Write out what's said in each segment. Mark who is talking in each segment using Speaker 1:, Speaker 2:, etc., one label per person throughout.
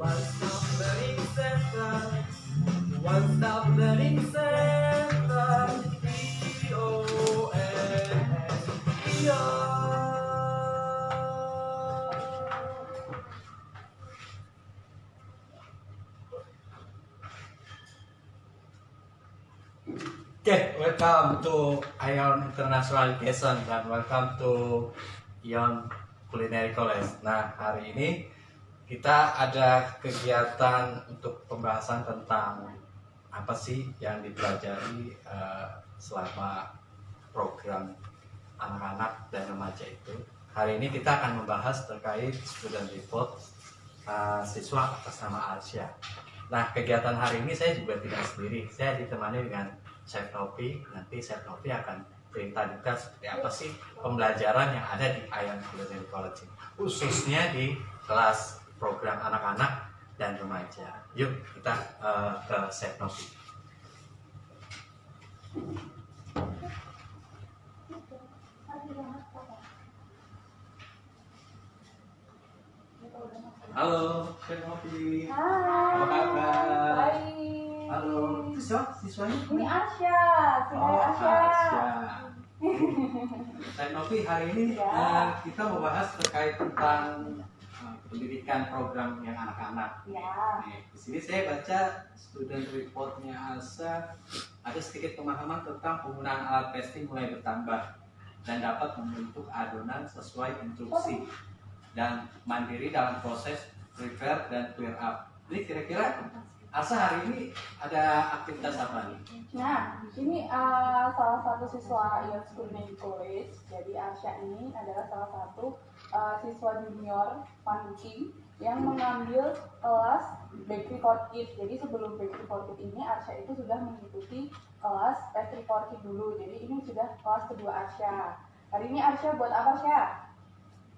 Speaker 1: One stop learning center. One stop learning center. Okay, welcome to Ion International Education dan welcome to Ion Culinary College. Nah, hari ini kita ada kegiatan untuk pembahasan tentang apa sih yang dipelajari selama program anak-anak dan remaja itu. Hari ini kita akan membahas terkait student report siswa atas nama Arsya. Nah, kegiatan hari ini saya juga tidak sendiri, saya ditemani dengan Chef Novi. Nanti Chef Novi akan cerita juga seperti apa sih pembelajaran yang ada di Ion Culinary College, khususnya di kelas program anak-anak dan remaja. Yuk kita ke Chef Novi. Halo, Chef Novi. Apa kabar?
Speaker 2: Baik.
Speaker 1: Halo, itu siswanya?
Speaker 2: Ini Arsya,
Speaker 1: Arsya. Chef Novi, hari ini kita membahas terkait tentang pendidikan program yang anak-anak.
Speaker 2: Ya.
Speaker 1: Nih, di sini saya baca student reportnya Asa, ada sedikit pemahaman tentang penggunaan alat testing mulai bertambah dan dapat membentuk adonan sesuai instruksi dan mandiri dalam proses prepare dan clear up. Jadi kira-kira Asa hari ini ada aktivitas apa nih?
Speaker 2: Nah, ini salah satu siswa Ion Culinary College. Jadi Arsya ini adalah salah satu siswa junior Panuki yang mengambil kelas Bakery for Kids. Jadi sebelum Bakery for Kids ini Arsya itu sudah mengikuti kelas Pastry for Kids dulu. Jadi ini sudah kelas kedua Arsya. Hari ini Arsya buat apa, Sya?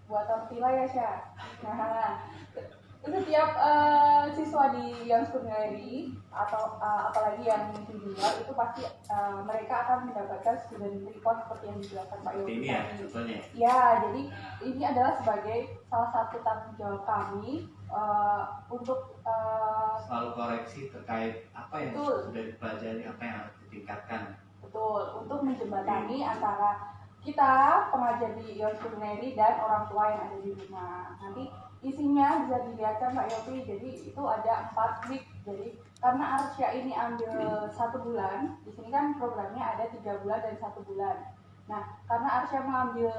Speaker 2: Buat tortilla ya, Sya? Nah, setiap siswa di yang culinary atau apalagi yang junior itu pasti mereka akan mendapatkan student report seperti yang dijelaskan Pak Yogi
Speaker 1: Ini ya, contohnya.
Speaker 2: Ya, jadi ini adalah sebagai salah satu tanggung jawab kami untuk
Speaker 1: Selalu koreksi terkait apa yang
Speaker 2: betul.
Speaker 1: sudah dipelajari, apa yang harus ditingkatkan.
Speaker 2: Betul, untuk menjembatani antara kita pengajar di Ion Culinary dan orang tua yang ada di rumah. Nanti isinya bisa dilihatkan Pak Yopi. Jadi itu ada 4 week. Jadi karena Arsya ini ambil 1 bulan, di sini kan programnya ada 3 bulan dan 1 bulan. Nah, karena Arsya mengambil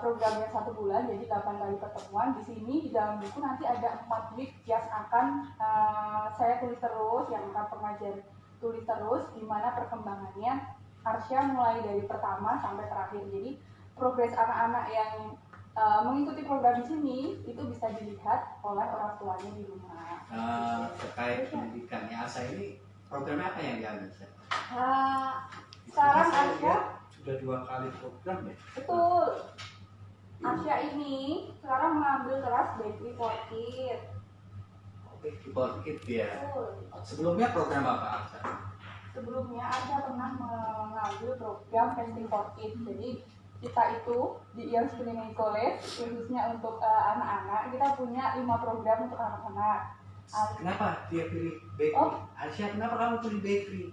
Speaker 2: programnya 1 bulan, jadi 8 kali pertemuan. Di sini di dalam buku nanti ada 4 week yang akan saya tulis terus, yang akan pengajar tulis terus, di mana perkembangannya Arsya mulai dari pertama sampai terakhir. Jadi progres anak-anak yang mengikuti program di sini itu bisa dilihat oleh orang tuanya di rumah.
Speaker 1: Terkait pendidikan ya, Asa ini programnya apa yang diambil?
Speaker 2: Sekarang
Speaker 1: Saya
Speaker 2: Arsya
Speaker 1: lihat sudah 2 kali program ya.
Speaker 2: betul. Arsya ini sekarang mengambil kelas Bakery for Kids.
Speaker 1: Bakery for Kids ya.
Speaker 2: Betul.
Speaker 1: Sebelumnya program apa, Asa?
Speaker 2: Sebelumnya Arsya pernah mengambil program Pastry for Kids. Jadi kita itu di Ion Culinary College khususnya untuk anak-anak, kita punya 5 program untuk anak-anak.
Speaker 1: Kenapa dia pilih bakery? Arsya, kenapa kamu pilih bakery?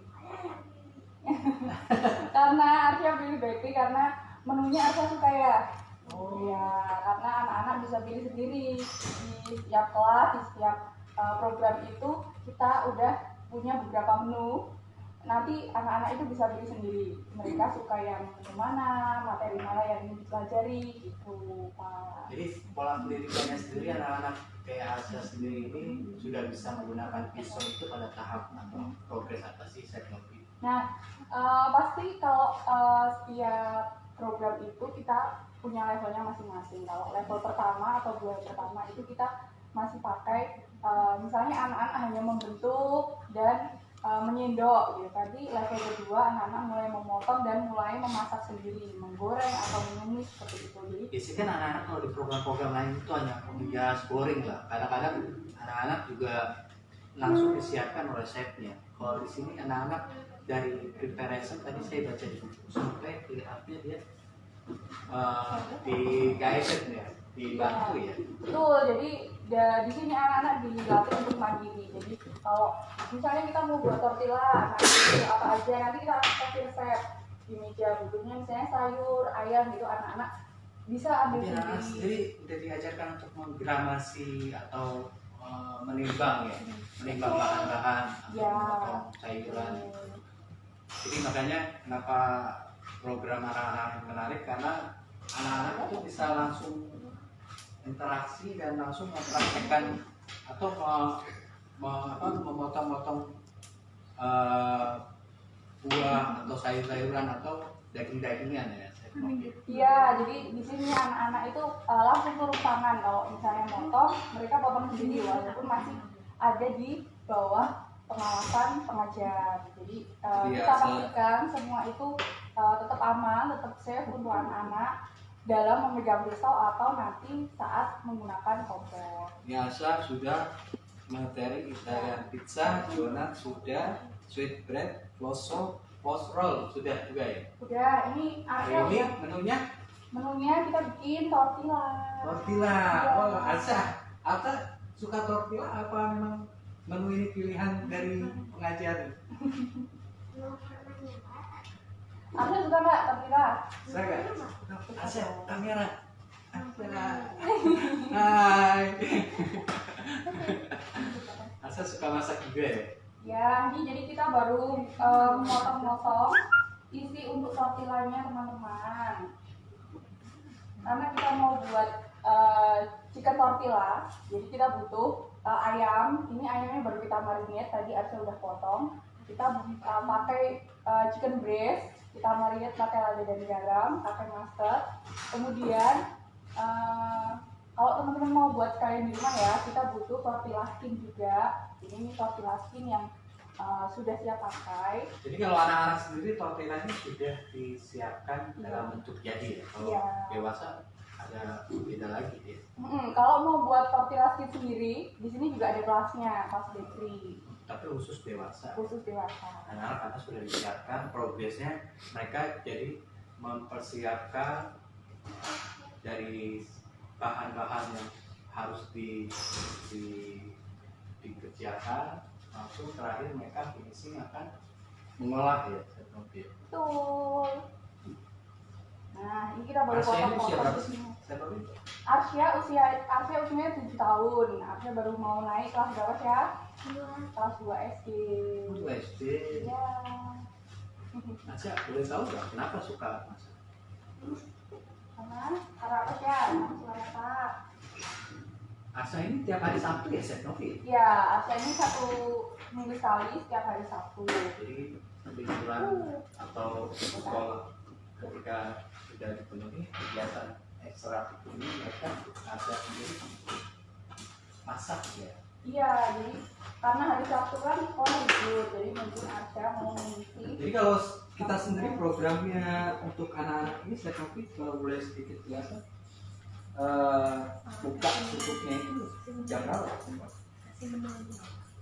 Speaker 2: Karena Arsya pilih bakery karena menunya Arsya suka ya.
Speaker 1: Oh
Speaker 2: Ya, karena anak-anak bisa pilih sendiri di setiap kelas, di setiap program itu kita udah punya beberapa menu. Nanti anak-anak itu bisa pilih sendiri. Mereka suka yang mana, materi mana yang ingin dipelajari gitu, Pak.
Speaker 1: Jadi pola pendidikannya sendiri, anak-anak kayak Arsya sendiri ini sudah bisa menggunakan pisau itu pada tahap atau progres apa sih, saya lebih.
Speaker 2: Nah, pasti kalau setiap program itu kita punya levelnya masing-masing. Kalau level pertama atau bulan pertama itu kita masih pakai misalnya anak-anak hanya membentuk dan menyendok gitu. Tadi level kedua anak-anak mulai memotong dan mulai memasak sendiri, menggoreng atau menumis seperti itu. Jadi
Speaker 1: Biasanya kan anak-anak kalau di program-program lain itu hanya menghias goreng lah. Kadang-kadang anak-anak juga langsung disiapkan resepnya. Kalau di sini anak-anak dari preparation tadi saya baca di buku sampai clear up-nya dia di guided ya, dibantu ya.
Speaker 2: Betul, jadi di sini anak-anak dilatih untuk mandiri. Jadi kalau misalnya kita mau buat tortilla, nanti apa aja, nanti kita kasih resep di meja duduknya, misalnya sayur, ayam gitu, anak-anak bisa ambil
Speaker 1: Jadi anak sendiri udah diajarkan untuk menggramasi atau menimbang ya, menimbang bahan-bahan atau
Speaker 2: Ya.
Speaker 1: memotong sayuran. Jadi makanya kenapa program anak-anak menarik, karena anak-anak itu bisa langsung interaksi dan langsung mempraktekkan atau memotong-motong buah atau sayur-sayuran atau daging-dagingan ya.
Speaker 2: Iya, jadi di sini anak-anak itu langsung turun tangan. Kalau misalnya motong, mereka potong sendiri walaupun masih ada di bawah pengawasan pengajar. Jadi kita pastikan semua itu tetap aman, tetap safe untuk anak-anak dalam memegang pisau atau nanti saat menggunakan kompor.
Speaker 1: Biasa sudah materi Italian pizza, donat sudah, sweet bread, flosso, post roll sudah juga ya.
Speaker 2: Udah, ini
Speaker 1: Hari
Speaker 2: Arya
Speaker 1: ini
Speaker 2: udah
Speaker 1: menunya
Speaker 2: kita bikin tortilla.
Speaker 1: tortilla.
Speaker 2: Iya.
Speaker 1: Oh, Asa suka tortilla apa memang menu ini pilihan dari pengajar?
Speaker 2: Arya suka nggak tortilla?
Speaker 1: Saya nggak. Asa kamera. Asa. Hai. Asa suka masak juga ya?
Speaker 2: Ya, ini jadi kita baru motong-motong isi untuk tortillanya teman-teman. Karena kita mau buat chicken tortilla, jadi kita butuh ayam. Ini ayamnya baru kita marinate, tadi Arsya udah potong. Kita pakai chicken breast, kita marinate pakai lada dan garam, pakai mustard. Kemudian kalau teman-teman mau buat kalian di rumah ya, kita butuh tortilla skin juga. Ini tortilla skin yang sudah siap pakai.
Speaker 1: Jadi kalau anak-anak sendiri tortillanya sudah disiapkan dalam bentuk jadi ya. Kalau
Speaker 2: Iya.
Speaker 1: dewasa ada beda lagi ya.
Speaker 2: Kalau mau buat tortilla skin sendiri, di sini juga ada kelasnya, kelas bakery
Speaker 1: Tapi khusus dewasa.
Speaker 2: khusus dewasa.
Speaker 1: Anak-anak karena sudah disiapkan progresnya, mereka jadi mempersiapkan dari bahan-bahan yang harus dikerjakan, langsung terakhir mereka finishing akan mengolah ya.
Speaker 2: Betul. Nah, ini kita baru
Speaker 1: Arsya ini usia
Speaker 2: potong-potong
Speaker 1: berapa
Speaker 2: di
Speaker 1: sih?
Speaker 2: sini.
Speaker 1: Saya baru
Speaker 2: Arsya usianya 7 tahun. Arsya baru mau naik kelas berapa ya? Kelas 2 SD.
Speaker 1: SD.
Speaker 2: Ya.
Speaker 1: Arsya boleh tahu nggak kenapa suka masak?
Speaker 2: Karena apa ya? Suka masak.
Speaker 1: Asa ini tiap hari Sabtu ya, Chef Novi?
Speaker 2: Ya, Arsya ini 1 minggu sekali setiap hari Sabtu.
Speaker 1: Jadi liburan atau sekolah ketika sudah dipenuhi kegiatan ekstra ini, mereka ada sendiri masak ya.
Speaker 2: Iya, jadi karena hari Sabtu kan sekolah libur, jadi mungkin Arsya mau mengisi.
Speaker 1: Jadi kalau kita sendiri programnya untuk anak-anak ini, Chef Novi kalau boleh sedikit jelaskan, buka tutupnya itu jam berapa?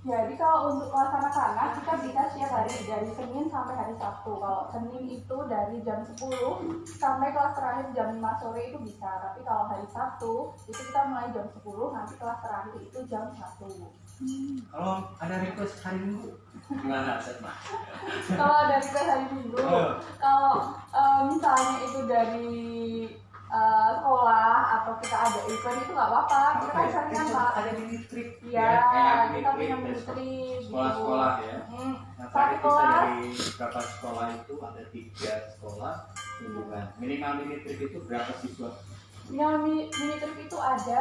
Speaker 2: Jadi kalau untuk kelas anak-anak kita bisa setiap hari dari Senin sampai hari Sabtu. Kalau Senin itu dari jam 10 sampai kelas terakhir jam 5 sore itu bisa. Tapi kalau hari Sabtu itu kita mulai jam 10, nanti kelas terakhir itu jam 1.
Speaker 1: Kalau ada request hari Minggu gimana, Chef?
Speaker 2: Kalau dari kelas hari Minggu, kalau misalnya itu dari sekolah atau kita ada event itu nggak apa-apa, kita kan saringan Pak.
Speaker 1: Ada mini trip
Speaker 2: Iya,
Speaker 1: kayak
Speaker 2: kita punya
Speaker 1: trip
Speaker 2: mini trip
Speaker 1: sekolah-sekolah ya. Nah,
Speaker 2: Satu
Speaker 1: tadi kita
Speaker 2: kelas.
Speaker 1: dari beberapa sekolah itu ada 3 sekolah hubungan. Minimal mini trip itu berapa siswa?
Speaker 2: Yang mini trip itu ada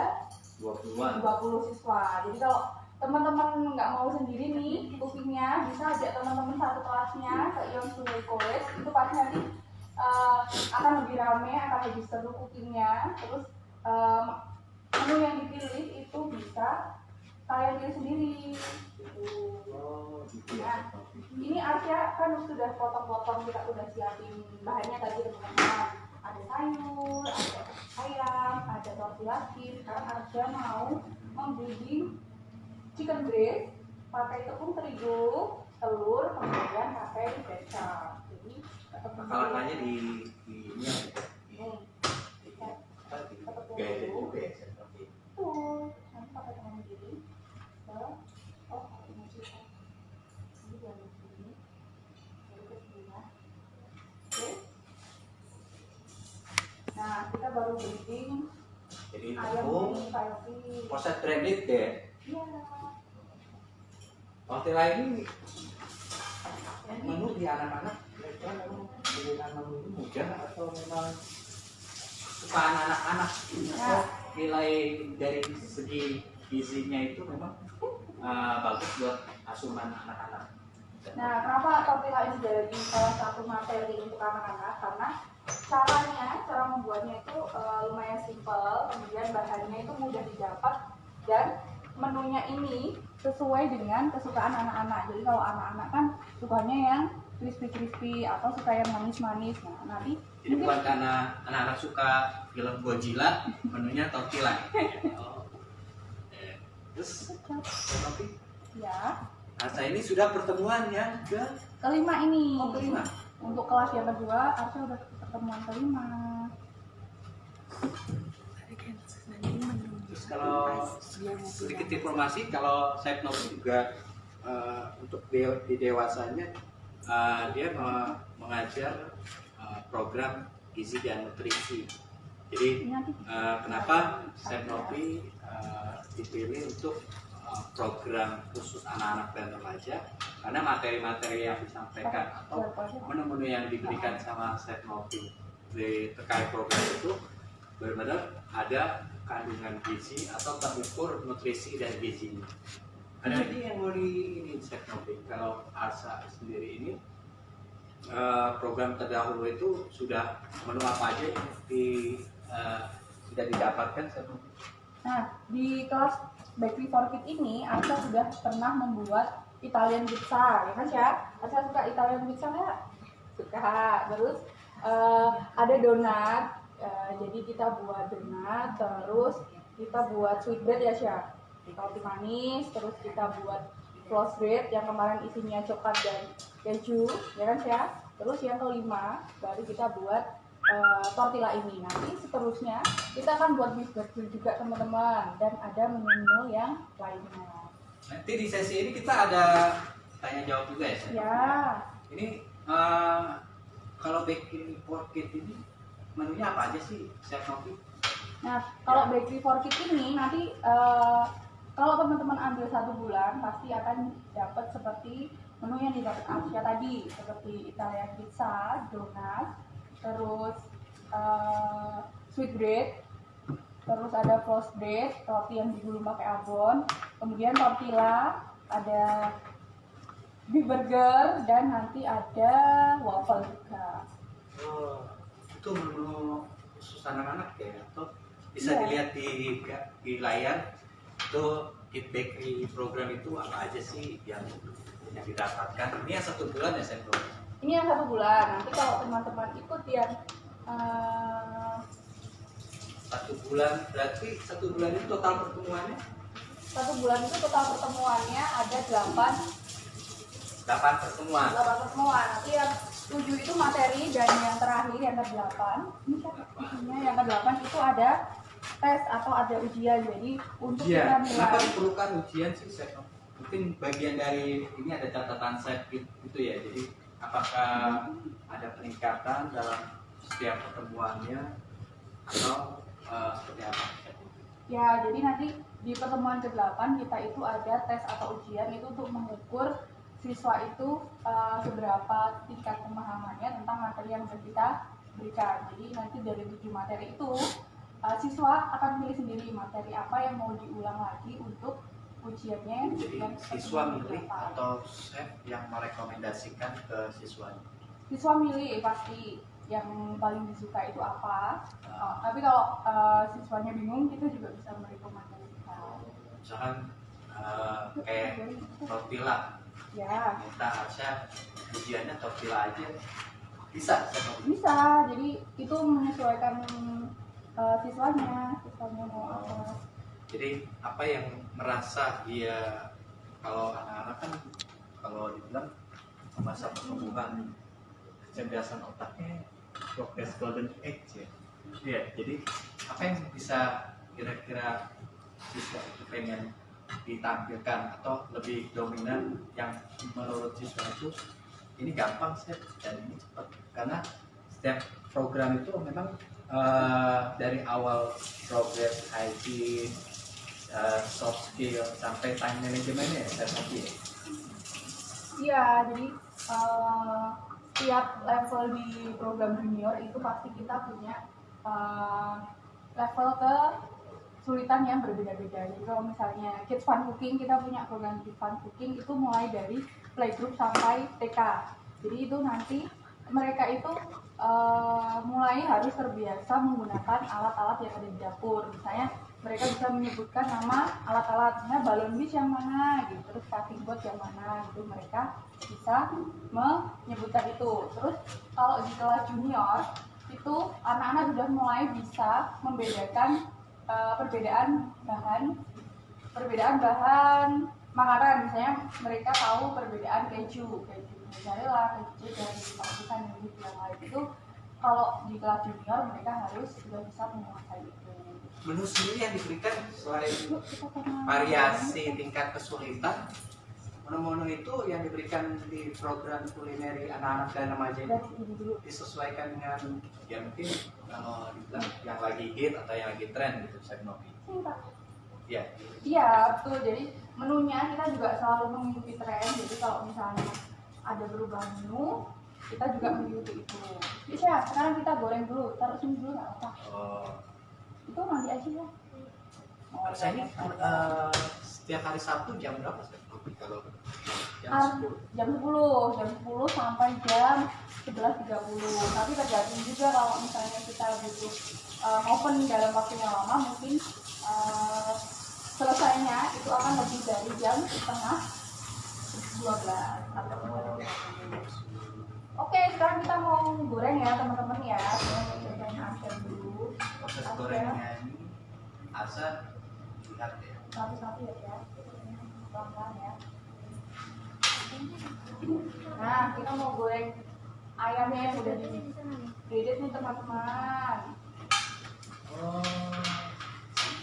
Speaker 1: 20-an.
Speaker 2: 20 siswa. Jadi kalau teman-teman nggak mau sendiri nih cookingnya, bisa ajak teman-teman satu kelasnya ke Ion Sungai College. Itu pasti nanti akan lebih rame, akan lebih seru cookingnya. Terus menu yang dipilih itu bisa kalian pilih sendiri. Gitu.
Speaker 1: Oh, gitu
Speaker 2: Nah,
Speaker 1: ya.
Speaker 2: ini Arsya kan sudah potong-potong, kita udah siapin bahannya tadi teman-teman. Ada sayur, ada ayam, ada tortilla skin. Sekarang Arsya mau membimbing chicken breast pakai tepung terigu, telur, kemudian pakai kecap. Jadi
Speaker 1: Makalannya di ini ya. Guided juga ya Chef Novi.
Speaker 2: Tuh, nanti pakai tangan kiri. Oh, ini juga. Ini baru begini. Baru ke sebelah. Oke. Nah, kita baru bikin
Speaker 1: Jadi
Speaker 2: ayam
Speaker 1: itu
Speaker 2: ini Yopi.
Speaker 1: proses branded ya.
Speaker 2: Iya.
Speaker 1: Waktu lagi
Speaker 2: Jadi
Speaker 1: menu di anak-anak mereka memang pilihan menu mudah atau memang suka anak-anak atau nilai dari segi gizinya itu memang bagus buat asupan anak-anak.
Speaker 2: nah, kenapa tortilla ini jadi salah satu materi untuk anak-anak? Karena cara membuatnya itu lumayan simpel, kemudian bahannya itu mudah didapat dan menunya ini sesuai dengan kesukaan anak-anak. Jadi kalau anak-anak kan sukanya yang crispy atau suka yang manis-manis. Nah, nanti
Speaker 1: Jadi bukan karena anak-anak suka film Godzilla, menunya tortilla. Oh. Terus, tapi
Speaker 2: ya,
Speaker 1: Arsa ini sudah pertemuan yang
Speaker 2: kelima ini.
Speaker 1: kelima.
Speaker 2: Untuk kelas yang kedua, Arsha udah pertemuan kelima.
Speaker 1: Terus kalau sedikit informasi, kalau Chef Novi juga untuk di dewasanya dia mengajar program gizi dan nutrisi. Jadi kenapa Chef Novi dipilih untuk program khusus anak-anak dan remaja? Karena materi-materi yang disampaikan atau menu-menu yang diberikan sama Chef Novi terkait program itu benar-benar ada kandungan gizi atau terukur nutrisi dan gizinya. Ada lagi yang mau ini Chef Novi, kalau Arsa sendiri ini program terdahulu itu sudah menu apa aja yang sudah didapatkan Chef Novi?
Speaker 2: Nah, di kelas Bakery for Kids ini, Arsha sudah pernah membuat Italian pizza, ya kan ya? Arsha suka Italian pizza nggak? Suka. Terus ada donat, jadi kita buat donat, terus kita buat sweetbread ya Syah, roti manis, terus kita buat floss bread yang kemarin isinya coklat dan keju, ya kan Syah? Terus yang kelima, baru kita buat tortilla ini. Nanti seterusnya kita akan buat beef burger juga teman-teman, dan ada menu yang lainnya.
Speaker 1: Nanti di sesi ini kita ada tanya jawab juga ya Chef?
Speaker 2: Ya.
Speaker 1: Ini kalau Bakery for Kids ini menunya apa aja sih Chef Novi?
Speaker 2: Nah, kalau Bakery for Kids ini nanti kalau teman-teman ambil 1 bulan pasti akan dapat seperti menu yang didapat Arsha tadi, seperti Italian pizza, donat, terus sweetbread, terus ada floss bread, roti yang digulung pakai abon, kemudian tortilla, ada beef burger, dan nanti ada waffle juga.
Speaker 1: Oh, itu menu khusus anak-anak ya? Atau bisa
Speaker 2: Iya.
Speaker 1: dilihat di layar itu di bakery program itu apa aja sih yang didapatkan? Ini yang 1 bulan ya Chef Novi?
Speaker 2: Ini yang 1 bulan. Nanti kalau teman-teman ikut yang
Speaker 1: 1 bulan, berarti 1 bulan itu total pertemuannya
Speaker 2: 1 bulan itu total pertemuannya ada 8
Speaker 1: pertemuan.
Speaker 2: pertemuan. Nanti yang 7 itu materi, dan yang terakhir yang ke-8 ini isinya yang ke-8 itu ada tes atau ada ujian. Jadi untuk kita
Speaker 1: Kenapa
Speaker 2: nilai.
Speaker 1: diperlukan ujian sih Chef? Mungkin bagian dari ini ada catatan Chef gitu ya. Jadi apakah ada peningkatan dalam setiap pertemuannya atau seperti apa?
Speaker 2: Ya, jadi nanti di pertemuan ke-8 kita itu ada tes atau ujian itu untuk mengukur siswa itu seberapa tingkat pemahamannya tentang materi yang sudah kita berikan. Jadi nanti dari 7 materi itu siswa akan pilih sendiri materi apa yang mau diulang lagi untuk ujiannya.
Speaker 1: Jadi
Speaker 2: yang
Speaker 1: siswa
Speaker 2: pertemuan
Speaker 1: milih
Speaker 2: ke-8.
Speaker 1: atau chef yang merekomendasikan ke siswanya?
Speaker 2: Siswa milih pasti yang paling disuka itu apa. Tapi kalau siswanya bingung, kita juga bisa merekomendasikan.
Speaker 1: Misalkan kayak tortilla,
Speaker 2: Ya,
Speaker 1: minta Arsha ujiannya tortilla aja, bisa Chef?
Speaker 2: bisa. Jadi itu menyesuaikan siswanya mau apa.
Speaker 1: Jadi apa yang merasa dia, kalau anak-anak kan kalau dibilang masa pertumbuhan kecerdasan otaknya progress golden age ya. Iya, jadi apa yang bisa kira-kira siswa itu pengen ditampilkan atau lebih dominan yang menurut siswa itu ini gampang sih dan ini cepat, karena setiap program itu memang dari awal progress hygiene, soft skill sampai time managementnya ya saya tadi.
Speaker 2: Iya, jadi setiap level di program junior itu pasti kita punya level kesulitan yang berbeda-beda. Jadi kalau misalnya Kids Fun Cooking, kita punya program Kids Fun Cooking itu mulai dari playgroup sampai TK. Jadi itu nanti mereka itu mulai harus terbiasa menggunakan alat-alat yang ada di dapur. Misalnya mereka bisa menyebutkan nama alat-alatnya, balon wish yang mana gitu, terus cutting board yang mana gitu, mereka bisa menyebutkan itu. Terus kalau di kelas junior itu anak-anak sudah mulai bisa membedakan perbedaan bahan makanan. Misalnya mereka tahu perbedaan keju mozzarella, keju dari pabrikan yang lain. Itu kalau di kelas junior mereka harus sudah bisa menguasai itu.
Speaker 1: Menu sendiri yang diberikan selain variasi tingkat kesulitan, menu-menu itu yang diberikan di program kulineri anak-anak dan remaja itu disesuaikan dengan ya mungkin kalau dibilang yang lagi hit atau yang lagi tren gitu, saya mau. Ya.
Speaker 2: Iya, betul. Jadi menunya kita juga selalu mengikuti tren. Jadi kalau misalnya ada perubahan menu, kita juga mengikuti itu. Bisa, sekarang kita goreng dulu, taruh sini dulu nggak apa. Itu nanti aja ya.
Speaker 1: Saya ini setiap hari Sabtu jam berapa sih? Kalau
Speaker 2: jam 10 sampai jam 11.30. Tapi tergantung juga kalau misalnya kita butuh open dalam waktu yang lama, mungkin selesainya itu akan lebih dari jam setengah 12 atau 12. Oke, sekarang kita mau goreng ya teman-teman ya. Saya mau cobain asen dulu.
Speaker 1: proses gorengnya ini asal lihat ya.
Speaker 2: Satu-satu ya, pelan-pelan ya. Nah, kita mau goreng ayamnya yang udah di-ready nih teman-teman.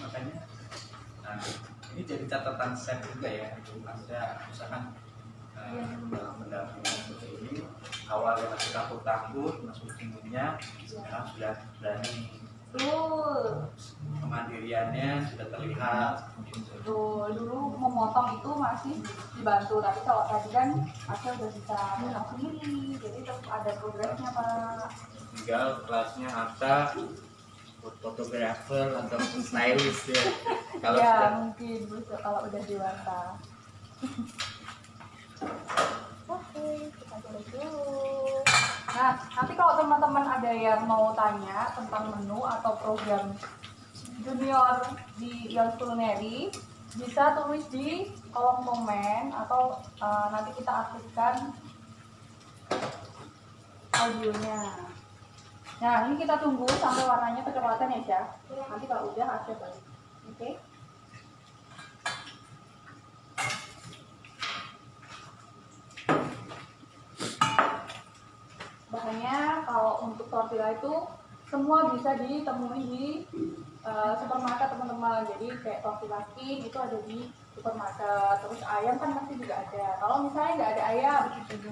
Speaker 1: Makanya nah ini jadi catatan chef juga ya. Ada misalkan pendampingan seperti ini, awalnya masih takut-takut masuk timurnya, sekarang sudah berani.
Speaker 2: Betul.
Speaker 1: Kemandiriannya sudah terlihat.
Speaker 2: Betul. Dulu memotong itu masih dibantu, tapi kalau tadi kan Asya udah bisa potong sendiri, jadi tetap ada progresnya Pak.
Speaker 1: Tinggal kelasnya Atta fotografer atau stylist ya. Kalau
Speaker 2: ya
Speaker 1: sudah
Speaker 2: mungkin kalau udah dewasa. Oke, kita goreng dulu. Nah, nanti kalau teman-teman ada yang mau tanya tentang menu atau program junior di Ions Culinary, bisa tulis di kolom komen atau nanti kita aktifkan audionya. Nah, ini kita tunggu sampai warnanya kecoklatan ya, Syah. Nanti kalau udah Asya balik. Oke? Bahannya kalau untuk tortilla itu semua bisa ditemui di supermarket teman-teman. Jadi kayak tortilla skin itu ada di supermarket. Terus ayam kan pasti juga ada. Kalau misalnya nggak ada ayam,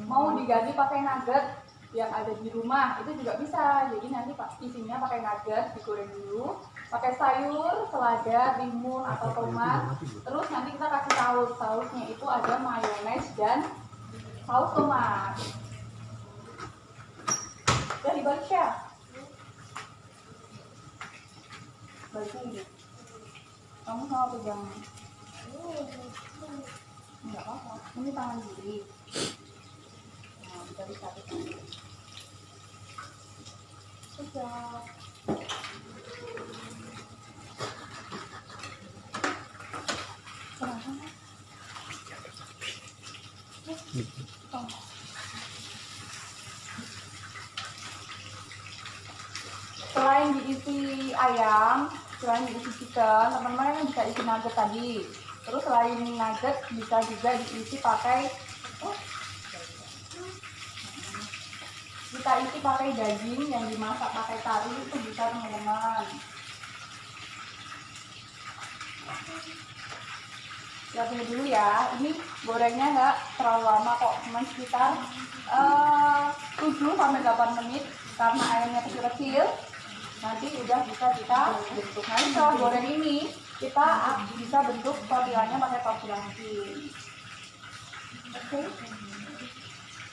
Speaker 2: mau diganti pakai nugget yang ada di rumah itu juga bisa. Jadi nanti isinya pakai nugget, digoreng dulu, pakai sayur, selada, timun atau tomat. Terus nanti kita kasih saus. Sausnya itu ada mayones dan saus tomat. Udah dibalik ya? Balik lagi. Kamu sama pegang. Enggak apa-apa. Ini tangan kiri. Nah, kita bisa pegang. Sudah. Kenapa? Oh. Selain diisi ayam, selain diisi chicken, teman-teman yang bisa isi nugget tadi. Terus selain nugget bisa juga diisi pakai kita isi pakai daging yang dimasak pakai kari itu bisa teman-teman. Siapin dulu ya. Ini gorengnya nggak terlalu lama kok, cuma sekitar 7 sampai 8 menit karena ayamnya kecil-kecil. Nanti udah bisa kita bentuk. Nanti setelah goreng ini kita bisa bentuk tortillanya pakai tortilla mesin. Oke.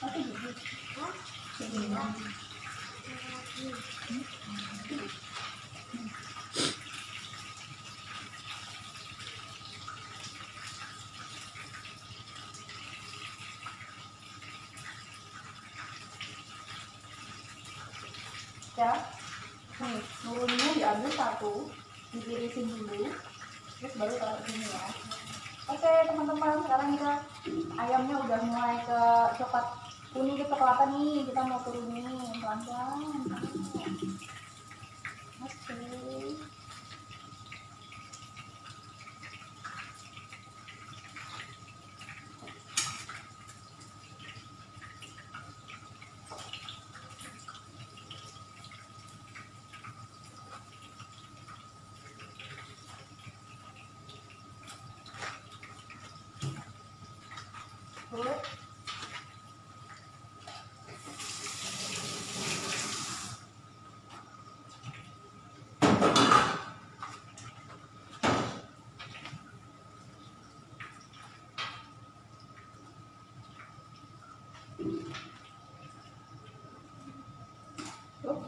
Speaker 2: Oke. Ya, nih nuruninnya diambil satu, ditirisin dulu, terus baru taruh di sini ya. Oke teman-teman, sekarang kita ayamnya udah mulai ke coklat kuning kecoklatan nih, kita mau turunin pelan-pelan. Oke. Terus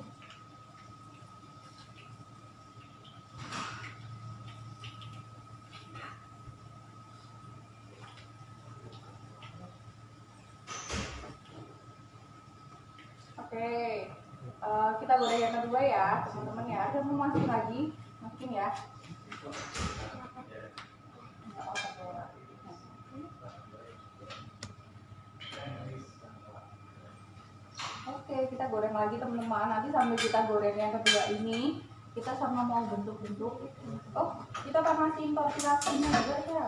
Speaker 2: oke, kita goreng yang kedua ya teman-teman ya. Ada mau masukin lagi, masukin ya. Oke, kita goreng lagi teman-teman. Nanti sambil kita goreng yang kedua ini, kita sama mau bentuk-bentuk. Oh, kita panasin tortillanya juga ya.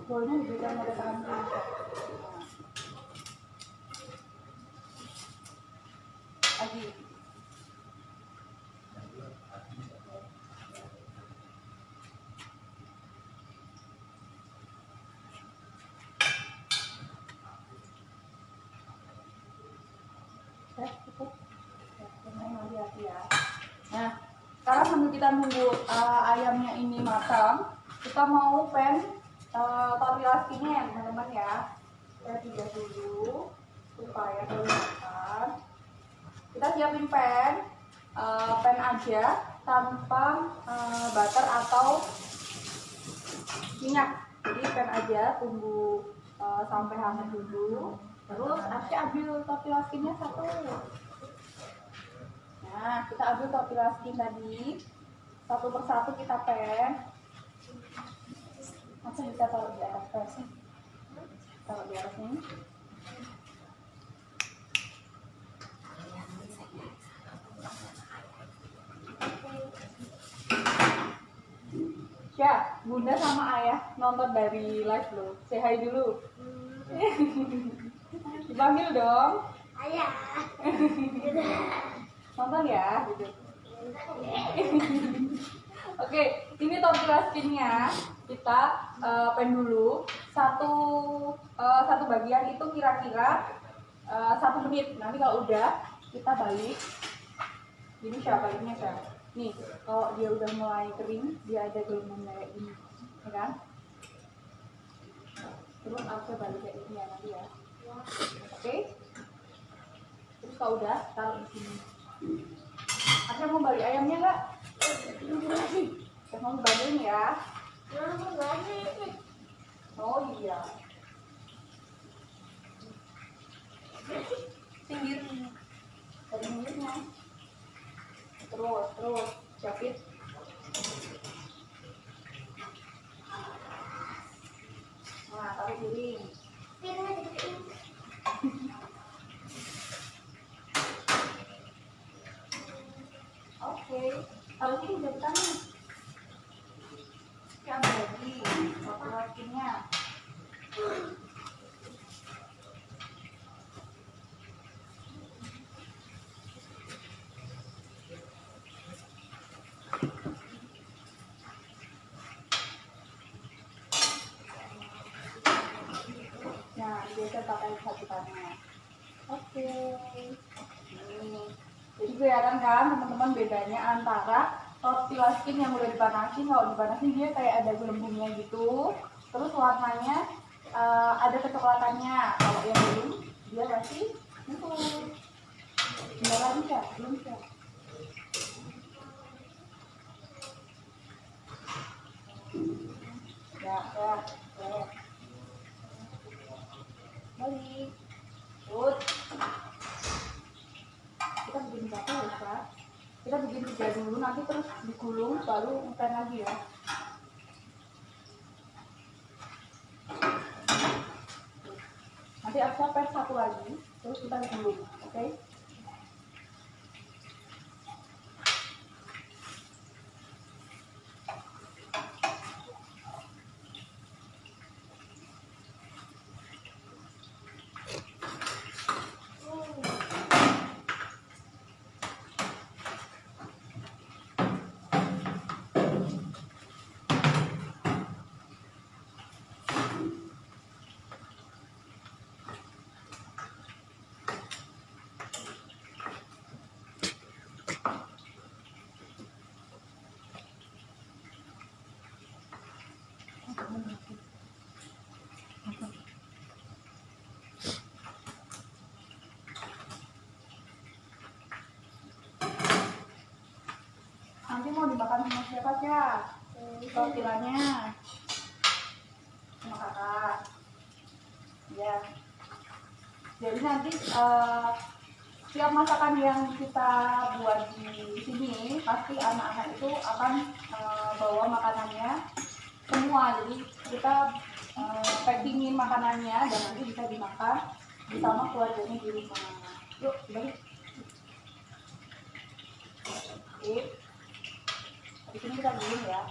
Speaker 2: Bolanya diberikan pada tangan kiri. Lagi. Cukup. Hati-hati ya. Nah, sekarang sambil kita nunggu ayamnya ini matang, kita mau tortilla skinnya ya teman-teman ya. Saya pindah dulu supaya kelihatan. Kita siapin pan aja tanpa butter atau minyak. Jadi pan aja, tunggu sampai hangat dulu. Terus Asya ambil tortilla skinnya satu. Nah, kita ambil tortilla skin tadi, satu persatu kita pan. Masa bisa taruh di atas pan sih? Taruh di atas ini. Ya, Bunda sama Ayah nonton dari live lo. Say hi dulu. Dipanggil dong.
Speaker 3: Ayah.
Speaker 2: Nonton ya, gitu. Oke, ini tortilla skinnya kita pen dulu satu bagian itu kira-kira 1 menit. Nanti kalau udah kita balik. Ini siapa baliknya siapa? Nih, kalau dia udah mulai kering, dia ada gelombang kayak ini, ya kan? Terus aku balik kayak ini ya nanti ya. Oke? Terus kalau udah taruh di sini. Ada mau balik ayamnya nggak? Mau bantuin ya? Oh iya. Pinggirnya. Dari pinggirnya. Terus capit. Nah, taruh piring. askinnya. Nah, biasa pakai sabutannya. Oke. Nih. Jadi kelihatan kan teman-teman bedanya antara roti laskin yang udah dipanasin. Kalau dipanasin dia kayak ada gelembungnya gitu. Terus warnanya ada kecoklatannya. Kalau yang belum dia masih empuk. Bentar lagi ya, belum ya. Ya. Balik. Good. Kita bikin berapa ya, Kak? Kita bikin 3 dulu, nanti terus digulung, baru ngepen lagi ya. Nanti Aksa pen 1 lagi, terus kita digulung, oke? Nanti mau dimakan sama siapa ya? Tortillanya sama kakak. Ya. Jadi nanti setiap masakan yang kita buat di sini pasti anak-anak itu akan bawa makanannya semua. Jadi kita packingin makanannya dan nanti bisa dimakan bersama keluarganya di rumah. Yuk, balik. Oke. Di sini kita gulung ya.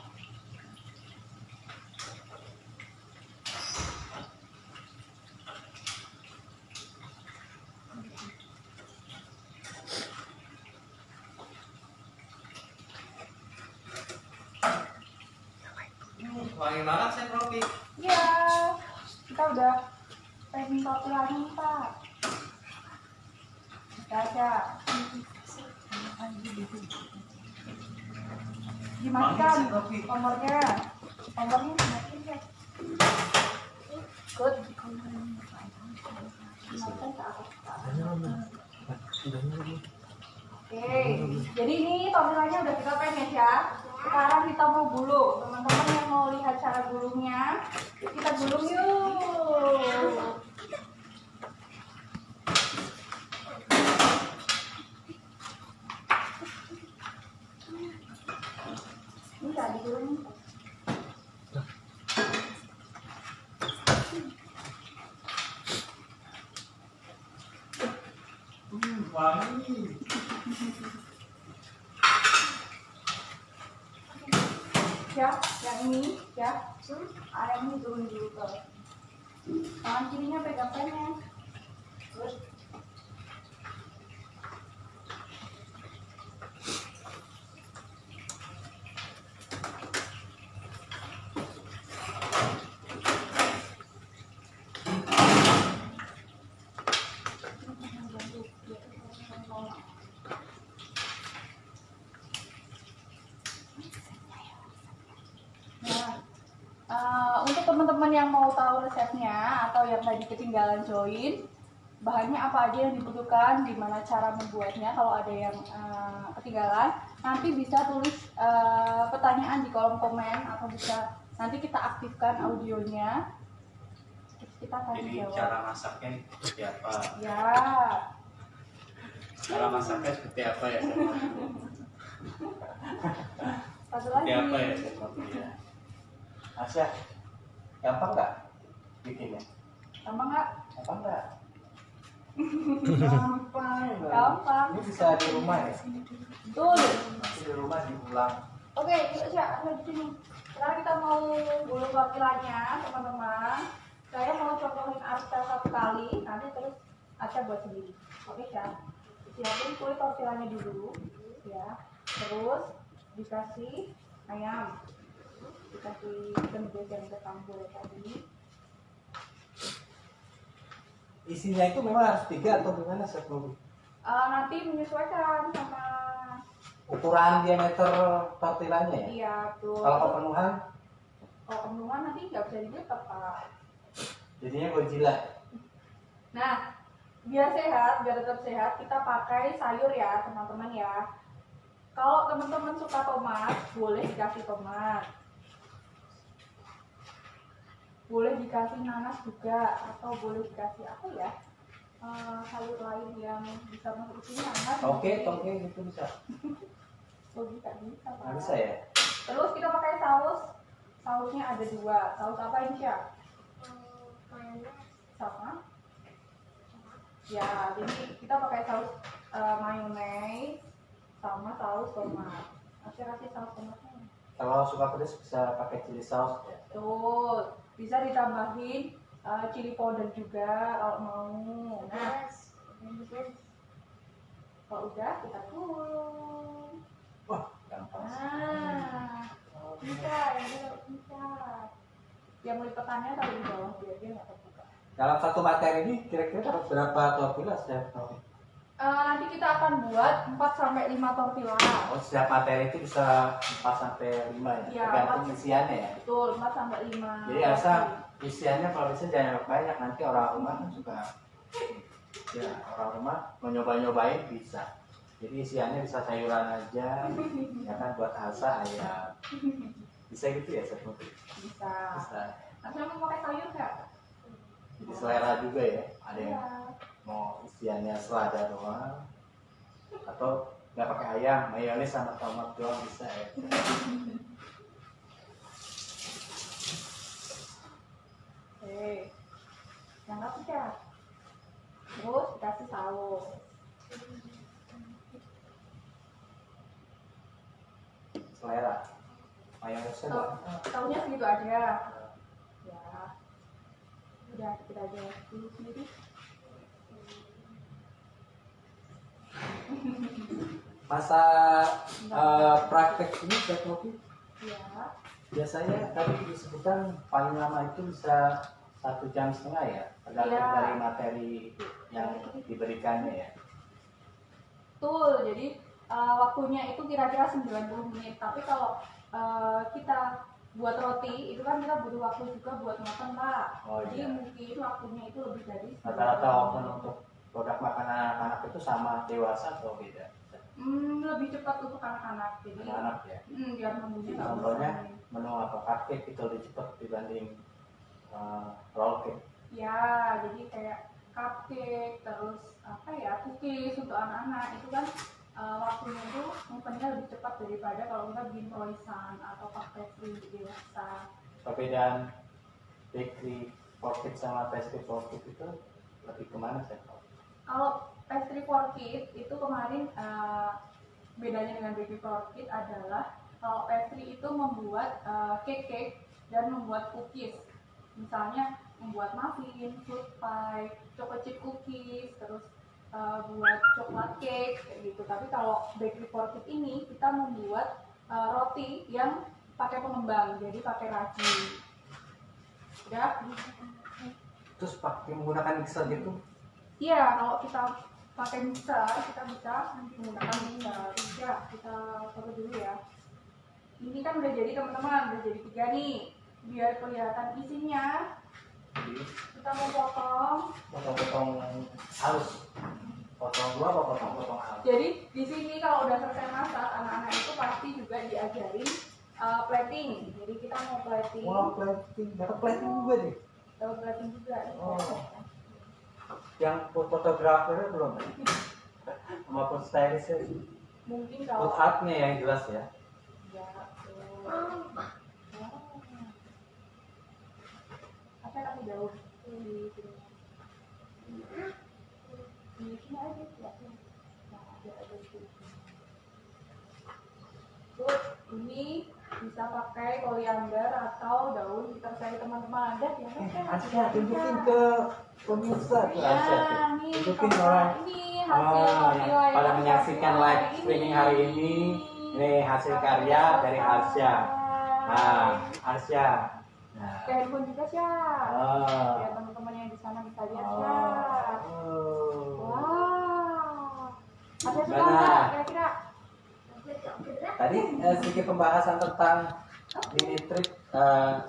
Speaker 1: Wangi banget saya roti.
Speaker 2: Iya, kita udah pengen roti lagi Pak. Ada. Dimatikan kompornya. Kompornya dimatikan ya. Good. Dimatikan ke atas. Oke, jadi ini tortillanya udah kita penyes ya. Sekarang kita mau gulung. Teman-teman yang mau lihat cara gulungnya, kita gulung yuk. Ini tadi digulung.
Speaker 1: Wangi.
Speaker 2: Ya, yang ini ya, ayam ini turun dulu ke tangan kirinya pegang pennya. Terus untuk teman-teman yang mau tahu resepnya atau yang tadi ketinggalan join, bahannya apa aja yang dibutuhkan, gimana cara membuatnya, kalau ada yang ketinggalan, nanti bisa tulis pertanyaan di kolom komen atau bisa nanti kita aktifkan audionya. Kita akan
Speaker 1: Jadi
Speaker 2: jawab.
Speaker 1: cara masaknya seperti apa?
Speaker 2: Ya.
Speaker 1: Cara masaknya seperti apa ya?
Speaker 2: Satu
Speaker 1: Seperti
Speaker 2: lagi.
Speaker 1: apa ya? Ya. Asya, gampang nggak bikinnya?
Speaker 2: Gampang nggak?
Speaker 1: Gampang nggak? Gampang.
Speaker 2: Gampang.
Speaker 1: Ini bisa di rumah ya?
Speaker 2: Betul.
Speaker 1: Di rumah diulang
Speaker 2: Oke, yuk Sya, ada di sini. Sekarang kita mau gulung tortillanya, teman-teman. Saya mau contohin Arta satu kali, nanti terus Arta buat sendiri. Oke Sya, siapin kulit tortillanya dulu, ya. Terus dikasih ayam, dikasih gendut yang bercampur tadi.
Speaker 1: Isinya itu memang harus 3 atau gimana Chef Novi?
Speaker 2: Nanti menyesuaikan sama
Speaker 1: Ukuran diameter tortillanya ya?
Speaker 2: iya tuh.
Speaker 1: Kalau kepenuhan
Speaker 2: Kalau kandungan nanti nggak bisa dibuka Pak.
Speaker 1: jadinya Godzilla.
Speaker 2: Nah, biar sehat, biar tetap sehat, kita pakai sayur ya teman-teman ya. Kalau teman-teman suka tomat, boleh dikasih tomat. Boleh dikasih nanas juga, atau boleh dikasih apa ya? Sayur lain yang bisa masuk ke sini nanas.
Speaker 1: Toge gitu bisa.
Speaker 2: Oh, bisa bisa Pak.
Speaker 1: Nggak bisa ya?
Speaker 2: Terus kita pakai saus. Sausnya ada 2. Saus apa ini Sya? Sama? Ya, jadi kita pakai saus mayonnaise sama saus tomat. Kasih saus tomatnya.
Speaker 1: Kalau suka pedas bisa pakai chili sauce ya.
Speaker 2: Tuh, bisa ditambahin chili powder juga kalau mau. Nah, kalau udah kita tuang.
Speaker 1: Wah, gampang.
Speaker 2: Nah, bisa, yang bisa. Yang lipatannya taruh di bawah biar dia nggak terbuka.
Speaker 1: Dalam satu materi ini kira-kira dapat berapa tortilla Chef Novi?
Speaker 2: Nanti kita akan buat 4 sampai 5 tortilla.
Speaker 1: Oh, setiap materi itu bisa 4 sampai 5 ya?
Speaker 2: Iya,
Speaker 1: Tergantung isiannya ya?
Speaker 2: Betul, 4 sampai 5.
Speaker 1: Jadi asal isiannya kalau bisa jangan banyak, nanti orang rumah kan suka ya, orang rumah mau nyoba-nyobain bisa. Jadi isiannya bisa sayuran aja, ya kan, buat asa ayam. Bisa gitu ya Chef Novi?
Speaker 2: Bisa.
Speaker 1: Bisa.
Speaker 2: Nanti mau pakai sayur nggak?
Speaker 1: Jadi selera juga ya, ada yang
Speaker 2: Iya.
Speaker 1: mau isiannya selada doang atau nggak pakai ayam, mayones sama tomat doang bisa ya.
Speaker 2: Oke, yang apa ya? Terus dikasih saus.
Speaker 1: Selera mayonesnya doang.
Speaker 2: Tahunya segitu aja. Ya, udah kita aja dulu sendiri.
Speaker 1: Masa praktek ini Chef Novi
Speaker 2: Ya,
Speaker 1: biasanya tadi disebutkan paling lama itu bisa 1,5 jam ya, tergantung
Speaker 2: Iya.
Speaker 1: dari materi yang diberikannya ya.
Speaker 2: betul. Jadi waktunya itu kira-kira 90 menit. Tapi kalau kita buat roti, itu kan kita butuh waktu juga buat matang Pak.
Speaker 1: Oh,
Speaker 2: Jadi
Speaker 1: iya.
Speaker 2: mungkin waktunya itu lebih dari 90
Speaker 1: Rata-rata oven
Speaker 2: menit.
Speaker 1: untuk produk makanan anak-anak itu sama dewasa atau beda?
Speaker 2: Lebih cepat untuk anak-anak. Jadi
Speaker 1: Anak-anak ya.
Speaker 2: biar nunggunya nggak
Speaker 1: Contohnya
Speaker 2: bosan.
Speaker 1: menu apa, cupcake itu lebih cepat dibanding roll cake.
Speaker 2: Ya, jadi kayak cupcake, terus apa ya, cookies untuk anak-anak itu kan waktunya itu ovennya lebih cepat daripada kalau kita bikin croissant atau pastry dewasa.
Speaker 1: Perbedaan bakery for kids sama pastry for kids itu lebih kemana sih?
Speaker 2: Kalau pastry for kids itu kemarin bedanya dengan bakery for kids adalah kalau pastry itu membuat cake dan membuat cookies. Misalnya membuat muffin, fruit pie, chocolate chip cookies, terus buat coklat cake kayak gitu. Tapi kalau bakery for kids ini kita membuat roti yang pakai pengembang, jadi pakai ragi. Ya,
Speaker 1: Terus pakai menggunakan mixer gitu?
Speaker 2: iya, kalau kita pakai mixer, kita bisa menggunakan mixer. Ya, kita foto dulu ya. Ini kan udah jadi teman-teman, udah jadi 3 nih. Biar kelihatan isinya,
Speaker 1: Jadi
Speaker 2: kita mau potong.
Speaker 1: potong-potong halus. Potong dua apa potong-potong halus?
Speaker 2: Jadi di sini kalau udah selesai masak, anak-anak itu pasti juga diajarin plating. Jadi kita mau plating.
Speaker 1: Wah, plating, dapat plating juga nih.
Speaker 2: Dapat plating juga.
Speaker 1: Oh. Yang fotografernya belum? Sama food stylistnya,
Speaker 2: Mungkin
Speaker 1: food
Speaker 2: kalau
Speaker 1: artnya yang jelas ya.
Speaker 2: ya, apa yang aku jauh di sini. Di sini aja ya. Nah, ada di sini. Terus ini kita pakai koriander atau daun terserah teman-teman ada ya kan?
Speaker 1: Arsya, tunjukin ke pemirsa tuh Arsya tuh.
Speaker 2: Ya, nih
Speaker 1: Tunjukin
Speaker 2: kalau
Speaker 1: orang
Speaker 2: ini hasil
Speaker 1: yang
Speaker 2: karya
Speaker 1: pada
Speaker 2: yang
Speaker 1: menyaksikan
Speaker 2: Arsya
Speaker 1: live streaming hari ini. Ini hasil karya dari Arsya. Nah, Arsya. Nah.
Speaker 2: Ke handphone juga Sya.
Speaker 1: Oh.
Speaker 2: Biar teman-teman yang di sana bisa lihat Sya.
Speaker 1: Oh.
Speaker 2: Wow. Ada suka
Speaker 1: Gimana?
Speaker 2: nggak kira-kira?
Speaker 1: Tadi sedikit pembahasan tentang mini trip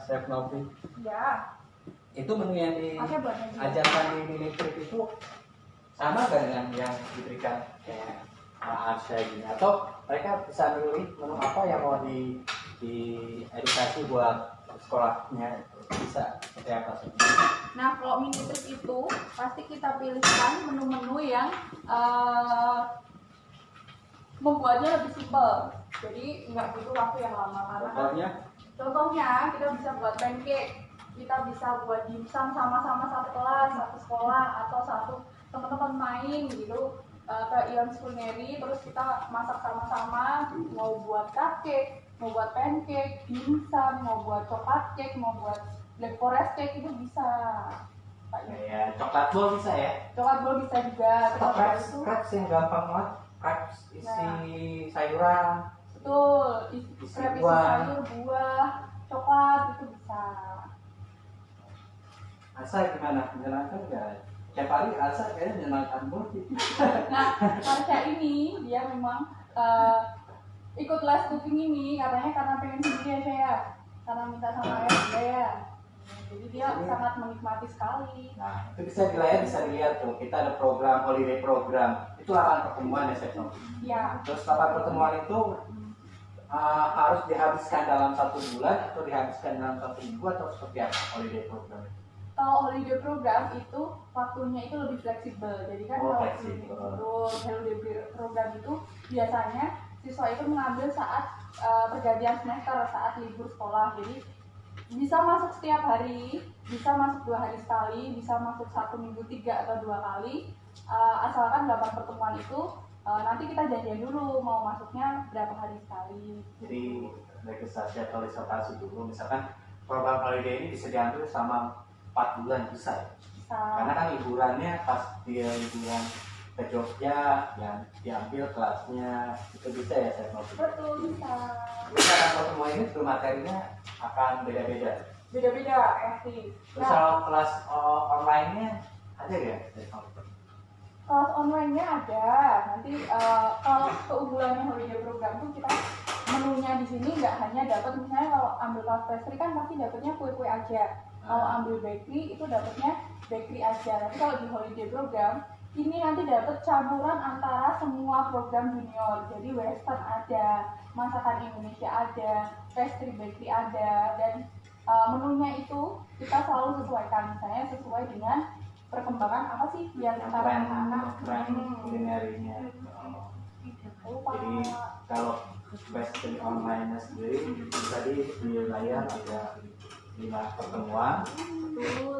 Speaker 1: Chef Novi.
Speaker 2: Ya.
Speaker 1: Itu menu yang
Speaker 2: Oke, buat Nadia.
Speaker 1: diajarkan di mini trip itu sama nggak dengan yang diberikan kayak Arsya gini? Atau mereka bisa milih menu apa yang mau di edukasi buat sekolahnya, bisa seperti apa sih?
Speaker 2: Nah, kalau mini trip itu pasti kita pilihkan menu-menu yang membuatnya lebih simpel. Jadi nggak butuh waktu yang lama karena contohnya kita bisa buat pancake, kita bisa buat dimsum sama-sama satu kelas, satu sekolah atau satu teman-teman main gitu ke Ion Culinary, terus kita masak sama-sama, mau buat cupcake, mau buat pancake, dimsum, mau buat coklat cake, mau buat black forest cake itu bisa.
Speaker 1: Ya, coklat bol bisa ya?
Speaker 2: Coklat bol bisa juga.
Speaker 1: Atau crepes yang gampang banget, crepes isi sayuran.
Speaker 2: Betul,
Speaker 1: Isi
Speaker 2: crepes isi
Speaker 1: buah.
Speaker 2: sayur, buah, coklat itu bisa.
Speaker 1: Asa gimana? Menyenangkan nggak? Tiap hari Asa kayaknya menyenangkan banget.
Speaker 2: Nah, Arsya ini dia memang ikut les cooking ini katanya karena pengen sendiri ya saya, karena minta sama ayah dia ya. Jadi dia sangat menikmati sekali.
Speaker 1: Nah, itu bisa dilihat tuh. Kita ada program holiday program. Itu 8 pertemuan ya, Chef Novi.
Speaker 2: Ya.
Speaker 1: Terus 8 pertemuan itu harus dihabiskan dalam 1 bulan atau dihabiskan dalam 1 minggu atau seperti apa holiday program?
Speaker 2: Kalau holiday program itu waktunya itu lebih fleksibel. Jadi kan kalau holiday program itu biasanya siswa itu mengambil saat pergantian semester, saat libur sekolah. Jadi bisa masuk setiap hari, bisa masuk 2 hari sekali, bisa masuk 1 minggu 3 atau 2 kali. Asalkan 8 pertemuan itu nanti kita janjian dulu mau masuknya berapa hari sekali.
Speaker 1: Jadi registrasi atau reservasi dulu. Misalkan program holiday ini bisa diambil sama 4 bulan bisa ya?
Speaker 2: Bisa.
Speaker 1: Karena kan liburannya pas dia liburan ke Jogja yang diambil kelasnya itu bisa ya saya mau.
Speaker 2: Betul, bisa.
Speaker 1: Karena pertemuan ini juga materinya akan beda-beda.
Speaker 2: Beda-beda aktif.
Speaker 1: Terus kalau kelas online-nya ada ya?
Speaker 2: Kelas online-nya ada. Nanti kalau keunggulannya holiday program tuh kita menunya di sini nggak hanya dapat misalnya kalau ambil kelas pastry kan pasti dapatnya kue-kue aja. Kalau ambil bakery itu dapatnya bakery aja. Tapi kalau di holiday program ini nanti dapat campuran antara semua program junior. Jadi western ada, masakan Indonesia ada, pastry bakery ada, dan menunya itu kita selalu sesuaikan. Misalnya sesuai dengan perkembangan apa sih biar antara anak-anak
Speaker 1: kulinerinya. Jadi kalau pastry online sendiri tadi di layar ada 5 pertemuan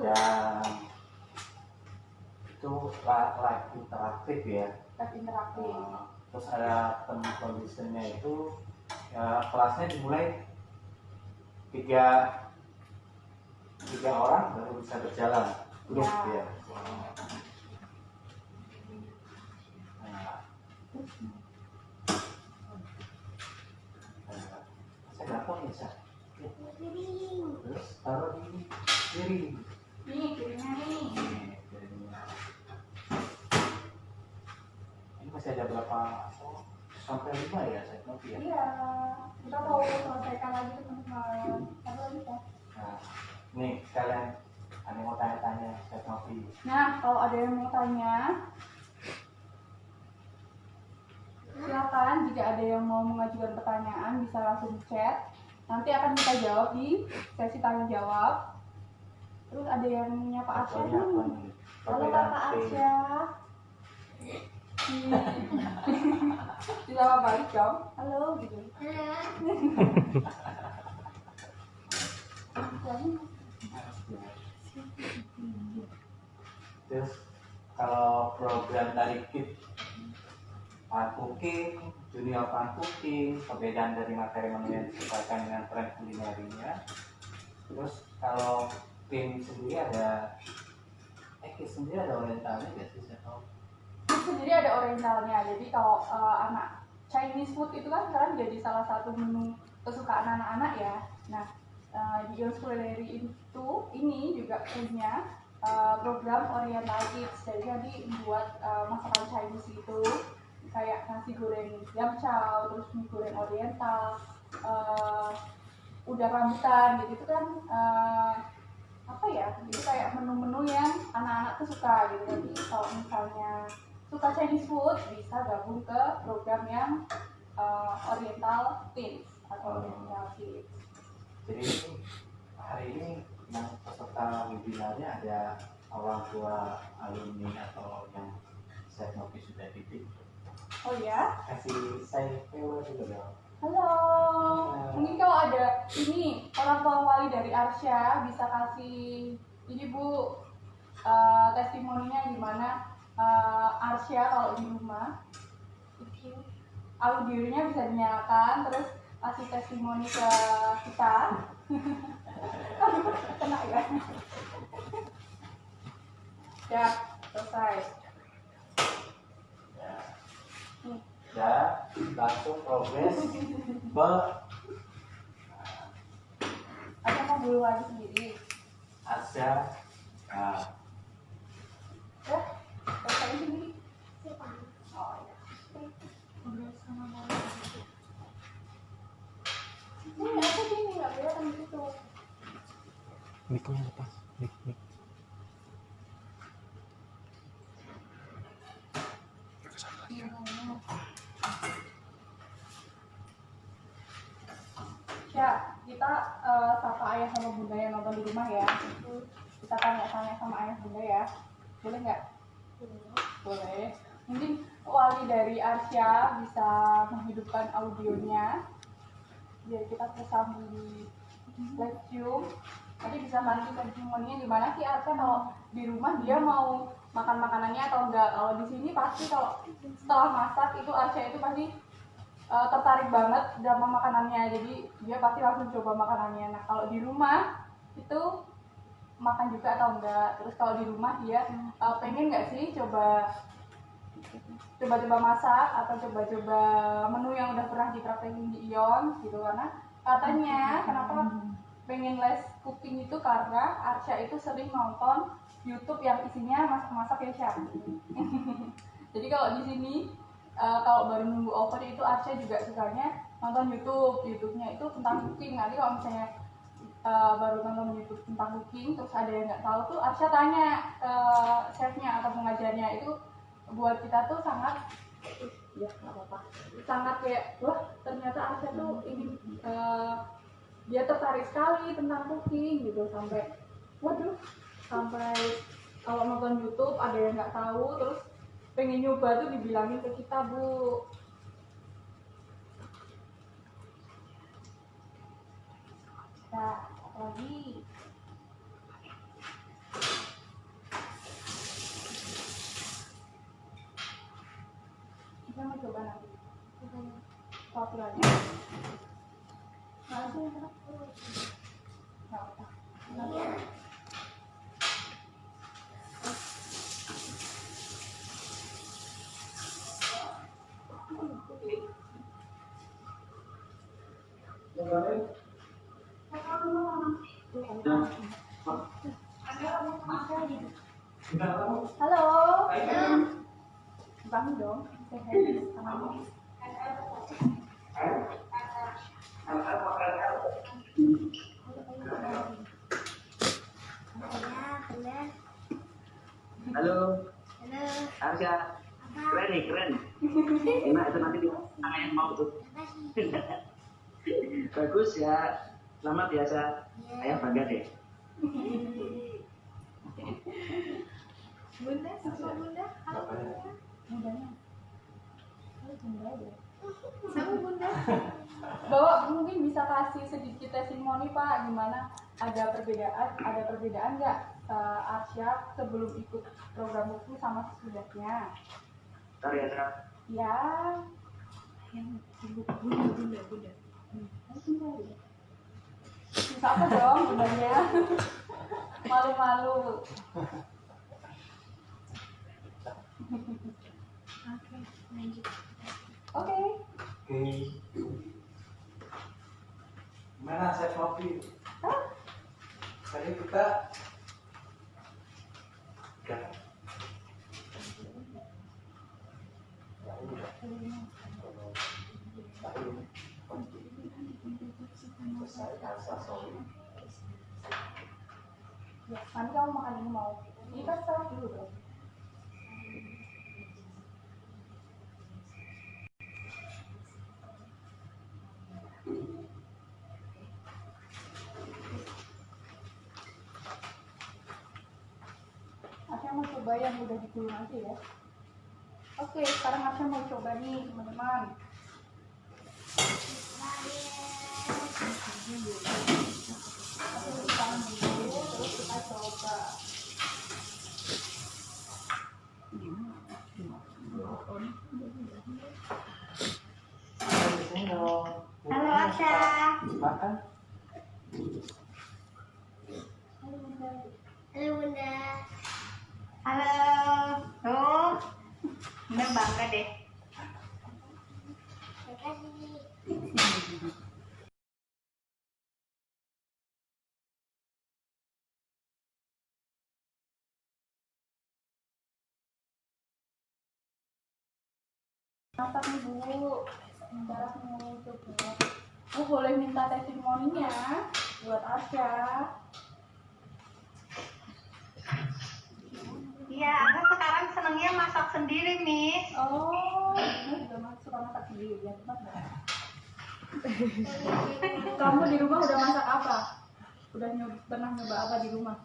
Speaker 1: dan itu live interaktif ya.
Speaker 2: Live interaktif.
Speaker 1: Terus ada term conditionnya itu kelasnya dimulai 3 orang baru bisa berjalan grup ya. Saya gampang ya Sa. Terus taruh di piring.
Speaker 2: Nih piringnya nih.
Speaker 1: Ini masih ada berapa? Sampai 5 ya saya Novi ya.
Speaker 2: Iya. Kita mau selesaikan lagi teman-teman. Satu lagi ya.
Speaker 1: Nah, nih kalian ada yang mau tanya-tanya saya Novi.
Speaker 2: Nah, kalau ada yang mau tanya, silakan. Jika ada yang mau mengajukan pertanyaan bisa langsung chat. Nanti akan kita jawab di sesi tanya jawab. Terus ada yang nyapa Arsya nih. Halo Kakak Arsya. Disapa balik dong. Halo gitu.
Speaker 1: Terus kalau program dari KIP aku cooking, junior pan cooking, perbedaan dari materi menu yang disesuaikan dengan tren kulinerinya. Terus kalau tim sendiri ada sendiri ada orientalnya nggak sih, saya tahu?
Speaker 2: Tim sendiri ada orientalnya. Jadi kalau anak Chinese food itu kan sekarang jadi salah satu menu kesukaan anak-anak ya. Nah, di Ions Culinary itu ini juga punya program Oriental Kids. Jadi nanti buat masakan Chinese itu kayak nasi goreng yam chow, terus mie goreng oriental, udang rambutan gitu itu kan apa ya, itu kayak menu-menu yang anak-anak tuh suka gitu. Jadi kalau misalnya suka Chinese food bisa gabung ke program yang Oriental Teens atau Oriental Kids.
Speaker 1: Jadi hari ini yang peserta webinarnya ada orang tua alumni atau yang saya nopi sudah didik.
Speaker 2: Oh ya?
Speaker 1: Kasih saya juga dong.
Speaker 2: Halo. Mungkin kalau ada ini orang tua wali dari Arsya bisa kasih ini Bu testimoninya gimana Arsya kalau di rumah audionya bisa dinyalakan terus kasih testimoni ke kita. Aduh, kena ya. Ya, selesai.
Speaker 1: Ya, langsung progres
Speaker 2: Ada mau bulu lagi sendiri.
Speaker 1: Arsya.
Speaker 2: Ya, selesai sendiri. Oh ya. Ini apa sini nggak kelihatan di situ.
Speaker 3: Mic-nya lepas, mic.
Speaker 2: Ya, kita sapa ayah sama bunda yang nonton di rumah ya. Kita tanya-tanya sama ayah bunda ya. Boleh nggak? Boleh. Mungkin wali dari Arsya bisa menghidupkan audionya. Biar kita tersambung di live Zoom. Nanti bisa bantu testimoninya gimana sih Arsya kalau di rumah dia mau makan makanannya atau enggak. Kalau di sini pasti kalau setelah masak itu Arsya itu pasti tertarik banget sama makanannya, jadi dia pasti langsung coba makanannya. Nah kalau di rumah itu makan juga atau enggak, terus kalau di rumah dia pengen nggak sih coba masak atau coba menu yang udah pernah dipraktekin di Ion gitu. Karena katanya kenapa pengen les cooking itu karena Arsya itu sering nonton YouTube yang isinya masak-masak ya Syah. Jadi kalau di sini kalau baru nunggu oven itu Arsya juga sukanya nonton YouTube-nya itu tentang cooking. Nanti kalau misalnya baru nonton YouTube tentang cooking terus ada yang nggak tahu tuh Arsya tanya ke chefnya atau pengajarnya. Itu buat kita tuh sangat ya nggak apa-apa, sangat kayak wah ternyata Arsya tuh ini dia tertarik sekali tentang cooking gitu, sampai kalau nonton YouTube ada yang nggak tahu terus pengen nyoba tuh dibilangin ke kita Bu. Nah, lagi kita mau coba nanti peraturannya. Langsung nggak apa. Halo. Bangun dong.
Speaker 4: Halo, Arsya, keren nih, keren. Gimana itu nanti anak yang mau tuh. Bagus ya, selamat ya Sa. Ayah bangga deh.
Speaker 2: Bunda, sama Bunda. Halo Bunda. Bundanya. Halo Bunda deh. Sama Bunda. Bawa mungkin bisa kasih sedikit testimoni Pak, gimana ada perbedaan nggak Arsya sebelum ikut program buku sama sesudahnya?
Speaker 4: Ntar ya Sa.
Speaker 2: Ya. Bunda. Bisa apa dong bundanya? Malu-malu.
Speaker 5: Oke, lanjut.
Speaker 2: Oke.
Speaker 1: Oke. Gimana Chef Novi?
Speaker 2: Hah?
Speaker 1: Tadi kita
Speaker 2: Ya, nanti kamu makan ini mau. Ini kan setelah dulu dong. Asya mau coba yang udah digulung aja ya. Oke, sekarang Asya mau coba nih teman-teman. Asya lupakan dulu, terus kita coba.
Speaker 5: Halo Asya.
Speaker 1: Makan.
Speaker 2: Halo Bunda.
Speaker 5: Halo Bunda. Halo. Tuh. Bunda bangga deh. Makasih.
Speaker 2: Masak nih Bu. Sebentar aku mau coba. Bu boleh minta testimoninya buat Asya.
Speaker 5: Iya, aku sekarang senangnya masak sendiri, Miss.
Speaker 2: Oh, ini juga suka masak sendiri ya, teman nggak? Kamu di rumah udah masak apa? Udah pernah nyoba apa di rumah?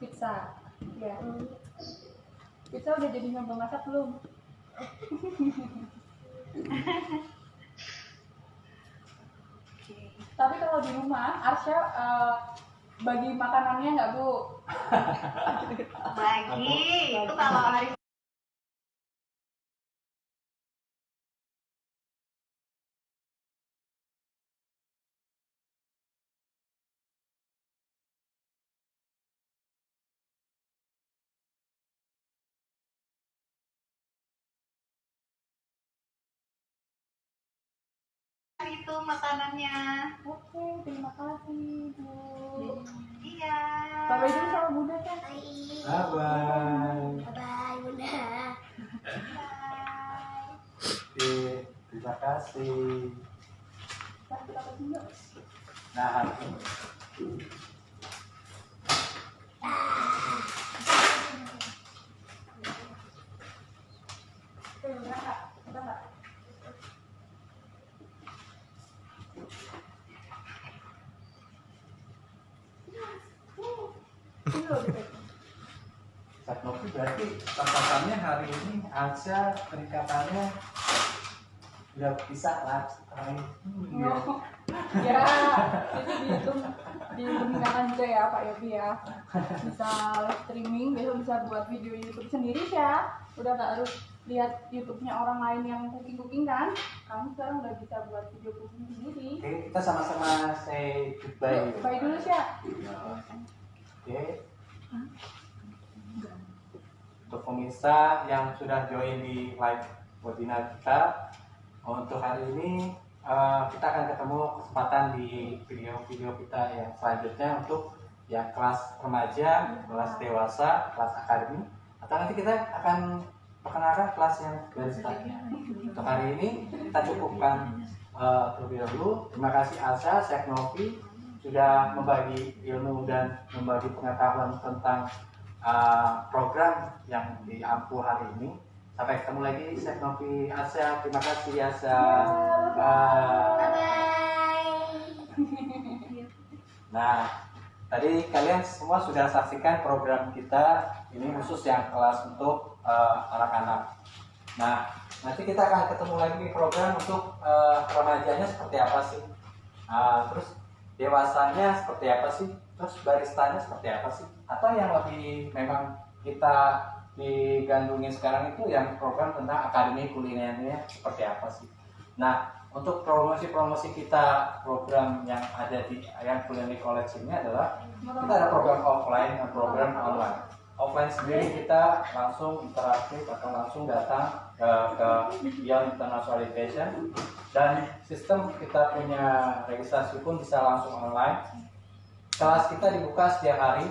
Speaker 2: Pizza, ya. Pizza udah jadi nyoba masak belum? Tapi kalau di rumah, Arsya bagi makanannya nggak Bu?
Speaker 5: Bagi, itu kalau hari itu makanannya.
Speaker 2: Oke, terima kasih Bu.
Speaker 5: Iya.
Speaker 2: Bye-bye dulu sama Bunda kan?
Speaker 1: Bye-bye.
Speaker 5: Bye Bunda.
Speaker 1: Oke, terima kasih.
Speaker 2: Kita kasih yuk.
Speaker 1: Nah,
Speaker 2: Udah nggak? Udah nggak? Ini loh, gitu.
Speaker 1: Chef Novi berarti patokannya hari ini Asya peningkatannya udah bisa lah hari ini.
Speaker 2: Oh, ya, itu dihitung juga ya Pak Yopi ya. Bisa live streaming, besok bisa buat video YouTube sendiri ya. Udah nggak harus lihat YouTube-nya orang lain yang cooking kan? Kamu sekarang udah bisa buat video cooking sendiri.
Speaker 1: Oke, kita sama-sama say goodbye.
Speaker 2: Bye dulu ya.
Speaker 1: Oke. Untuk pemirsa yang sudah join di live webinar kita, untuk hari ini kita akan ketemu kesempatan di video-video kita yang selanjutnya untuk yang kelas remaja, kelas dewasa, kelas akademik, atau nanti kita akan perkenalkan kelas yang barista. Untuk hari ini kita cukupkan terlebih dahulu. Terima kasih Asya, Chef Novi sudah membagi ilmu dan membagi pengetahuan tentang program yang di Ampuh hari ini. Sampai ketemu lagi Chef Novi, Asya. Terima kasih Asya. Nah, tadi kalian semua sudah saksikan program kita ini khusus yang kelas untuk anak-anak. Nah, nanti kita akan ketemu lagi di program untuk remajanya seperti apa sih, terus dewasanya seperti apa sih, terus baristanya seperti apa sih, atau yang lebih memang kita digandrungi sekarang itu yang program tentang akademi kulinernya seperti apa sih. Nah, untuk promosi-promosi kita program yang ada di Young Culinary College ini adalah kita ada program offline dan program online. Offline sendiri kita langsung interaktif atau langsung datang ke Young Internationalization, dan sistem kita punya registrasi pun bisa langsung online. Kelas kita dibuka setiap hari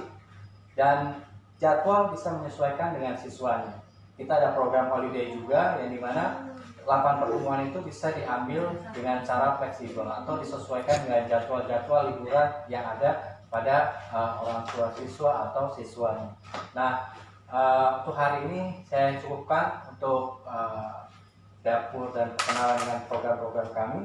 Speaker 1: dan jadwal bisa menyesuaikan dengan siswanya. Kita ada program holiday juga yang dimana 8 pertemuan itu bisa diambil dengan cara fleksibel atau disesuaikan dengan jadwal-jadwal liburan yang ada pada orang tua siswa atau siswanya. Nah, untuk hari ini saya cukupkan untuk dapur dan perkenalan dengan program-program kami.